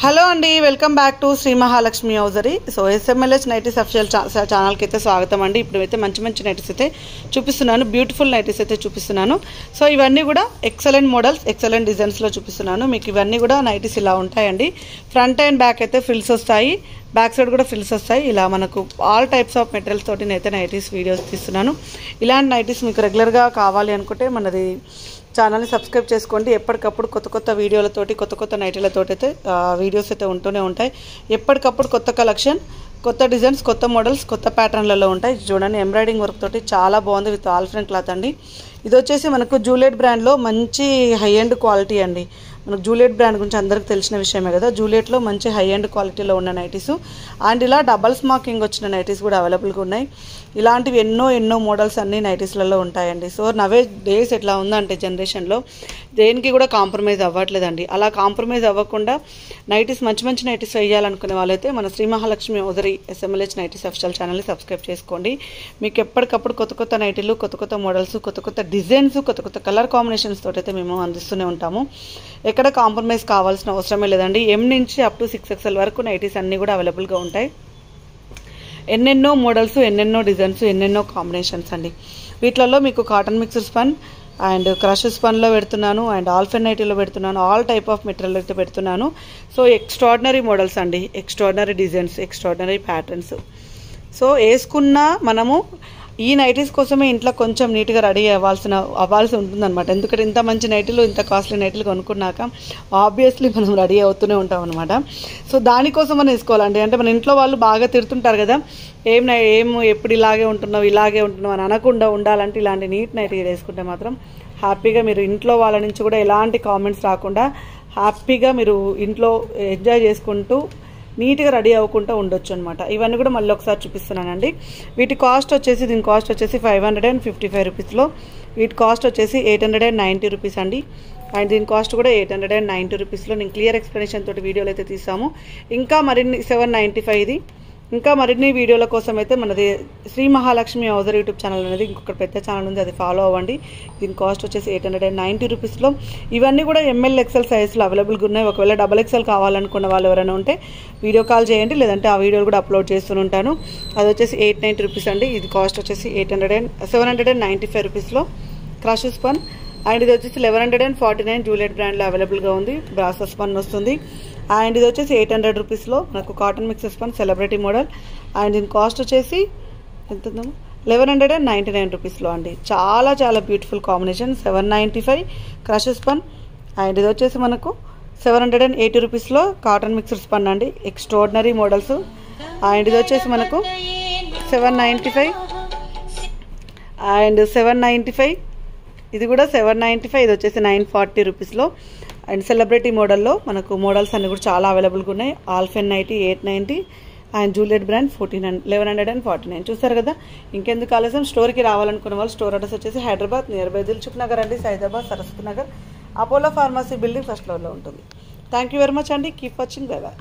Hello అండి, welcome back to Shri Mahalakshmi hosiery. So SMLH nighties official ఛానల్కి అయితే స్వాగతం అండి. ఇప్పుడైతే మంచి మంచి నైటీస్ అయితే చూపిస్తున్నాను, బ్యూటిఫుల్ నైటీస్ అయితే చూపిస్తున్నాను. సో ఇవన్నీ కూడా ఎక్సలెంట్ మోడల్స్, ఎక్సలెంట్ డిజైన్స్లో చూపిస్తున్నాను. మీకు ఇవన్నీ కూడా నైటీస్ ఇలా ఉంటాయండి. ఫ్రంట్ అండ్ బ్యాక్ అయితే ఫ్రిల్స్ వస్తాయి, బ్యాక్ సైడ్ కూడా ఫ్రిల్స్ వస్తాయి. ఇలా మనకు ఆల్ టైప్స్ ఆఫ్ మెటీరియల్స్ తోటి అయితే నైటీస్ వీడియోస్ తీస్తున్నాను. ఇలాంటి నైటీస్ మీకు రెగ్యులర్గా కావాలి అనుకుంటే మనది ఛానల్ని సబ్స్క్రైబ్ చేసుకోండి. ఎప్పటికప్పుడు కొత్త కొత్త వీడియోలతోటి, కొత్త కొత్త నైటీలతోటి అయితే వీడియోస్ అయితే ఉంటూనే ఉంటాయి. ఎప్పటికప్పుడు కొత్త కలెక్షన్, కొత్త డిజైన్స్, కొత్త మోడల్స్, కొత్త ప్యాటర్న్లలో ఉంటాయి. చూడండి, ఎంబ్రాయిడింగ్ వర్క్ తోటి చాలా బాగుంది విత్ ఆల్ఫ్రెండ్ క్లాత్ అండి. ఇది వచ్చేసి మనకు జూలియట్ బ్రాండ్లో మంచి హై ఎండ్ క్వాలిటీ అండి. మనకు జూలియట్ బ్రాండ్ గురించి అందరికీ తెలిసిన విషయమే కదా. జూలియట్లో మంచి హై ఎండ్ క్వాలిటీలో ఉన్న నైటీసు అండ్ ఇలా డబల్ స్మాకింగ్ వచ్చిన నైటీస్ కూడా అవైలబుల్గా ఉన్నాయి. ఇలాంటివి ఎన్నో మోడల్స్ అన్ని నైటీస్లలో ఉంటాయండి. సో నవే డేస్ ఎట్లా ఉందంటే జనరేషన్లో దేనికి కూడా కాంప్రమైజ్ అవ్వట్లేదండి. అలా కాంప్రమైజ్ అవ్వకుండా నైటీస్ మంచి మంచి నైటీస్ వేయాలనుకునే వాళ్ళైతే మన Shri Mahalakshmi hosiery SMLH nighties official ఛానల్ని సబ్స్క్రైబ్ చేసుకోండి. మీకు ఎప్పటికప్పుడు కొత్త కొత్త నైటీలు, కొత్త కొత్త మోడల్స్, కొత్త కొత్త డిజైన్స్, కొత్త కొత్త కలర్ కాంబినేషన్స్ తోటి అయితే మేము అందిస్తూనే ఉంటాము. ఎక్కడ కాంప్రమైజ్ కావాల్సిన అవసరమే లేదండి. ఎం నుంచి అప్ టు 6XL వరకు నైటీస్ అన్నీ కూడా అవైలబుల్గా ఉంటాయి. ఎన్నెన్నో మోడల్స్, ఎన్నెన్నో డిజైన్స్, ఎన్నెన్నో కాంబినేషన్స్ అండి. వీటిలలో మీకు cotton mixed spun and crush స్పన్లో పెడుతున్నాను అండ్ ఆల్ఫెన్ నైటీలో పెడుతున్నాను. ఆల్ టైప్ ఆఫ్ మెటీరియల్ అయితే పెడుతున్నాను. సో ఎక్స్ట్రాడినరీ మోడల్స్ అండి, extraordinary designs, extraordinary patterns. So వేసుకున్న మనము ఈ నైటీస్ కోసమే ఇంట్లో కొంచెం నీట్గా రెడీ అవ్వాల్సి ఉంటుందన్నమాట. ఎందుకంటే ఇంత మంచి నైటీలు, ఇంత కాస్ట్లీ నైటీలు కొనుక్కున్నాక ఆబ్వియస్లీ మనం రెడీ అవుతూనే ఉంటాం అనమాట. సో దానికోసం మనం వేసుకోవాలండి. అంటే మన ఇంట్లో వాళ్ళు బాగా తిడుతుంటారు కదా, ఎప్పుడు ఇలాగే ఉంటున్నావు అని అనకుండా ఉండాలంటే ఇలాంటి నీట్ నైటీ వేసుకుంటే మాత్రం హ్యాపీగా మీరు ఇంట్లో వాళ్ళ నుంచి కూడా ఎలాంటి కామెంట్స్ రాకుండా హ్యాపీగా మీరు ఇంట్లో ఎంజాయ్ చేసుకుంటూ నీట్గా రెడీ అవ్వకుండా ఉండొచ్చు అనమాట. ఇవన్నీ కూడా మళ్ళీ ఒకసారి చూపిస్తున్నానండి. వీటి కాస్ట్ వచ్చేసి, దీని కాస్ట్ వచ్చేసి 555 రూపీస్లో, వీటి కాస్ట్ వచ్చేసి 890 రూపీస్ అండి. అండ్ దీని కాస్ట్ కూడా 890 రూపీస్లో నేను క్లియర్ ఎక్స్ప్లెనేషన్ తోటి వీడియోలు అయితే తీసాము. ఇంకా మరిన్ని 795 ఇది. ఇంకా మరిన్ని వీడియోల కోసం అయితే మనది Sri Mahalakshmi hosiery YouTube channel అనేది ఇంకొక పెద్ద ఛానల్ ఉంది, అది ఫాలో అవ్వండి. దీని కాస్ట్ వచ్చేసి 890 రూపీస్లో. ఇవన్నీ కూడా ML XL సైజ్లో అవైలబుల్గా ఉన్నాయి. ఒకవేళ XXL కావాలనుకున్న వాళ్ళు ఎవరైనా ఉంటే వీడియో కాల్ చేయండి, లేదంటే ఆ వీడియోలు కూడా అప్లోడ్ చేస్తూ ఉంటాను. అది వచ్చేసి 890 రూపీస్ అండి. ఇది కాస్ట్ వచ్చేసి 795 రూపీస్లో క్రష్ స్పన్. అండ్ ఇది వచ్చేసి 1149 జూలియట్ బ్రాండ్లో అవైలబుల్గా ఉంది. బ్రాసో స్పన్ వస్తుంది. అండ్ ఇది వచ్చేసి 800 రూపీస్లో మనకు cotton mix spun celebrity model. And దీని కాస్ట్ వచ్చేసి ఎంత 1199 రూపీస్లో అండి. చాలా చాలా beautiful combination. 795 crush spun. And ఇది వచ్చేసి మనకు 780 రూపీస్లో కాటన్ మిక్స్డ్ స్పన్ అండి. Extraordinary models. అండ్ ఇది వచ్చేసి మనకు 795 అండ్ 795, ఇది కూడా 795, ఇది వచ్చేసి 940 రూపీస్లో. అండ్ సెలబ్రిటీ మోడల్లో మనకు మోడల్స్ అన్నీ కూడా చాలా అవైలబుల్గా ఉన్నాయి. ఆల్ఫెన్ నైటీ 890 అండ్ జూలియట్ బ్రాండ్ 1149. చూస్తారు కదా, ఇంకెందుకు ఆలస్యం, స్టోర్కి రావాలనుకున్న వాళ్ళు స్టోర్ అడ్రస్ వచ్చేసి హైదరాబాద్ నియర్ బై దిల్సుఖ్ నగర్ అండి, Saidabad Saraswati Nagar, Apollo pharmacy building first ఫ్లోర్లో ఉంటుంది. థ్యాంక్ యూ వెరీ మచ్ అండి. Keep watching. By by.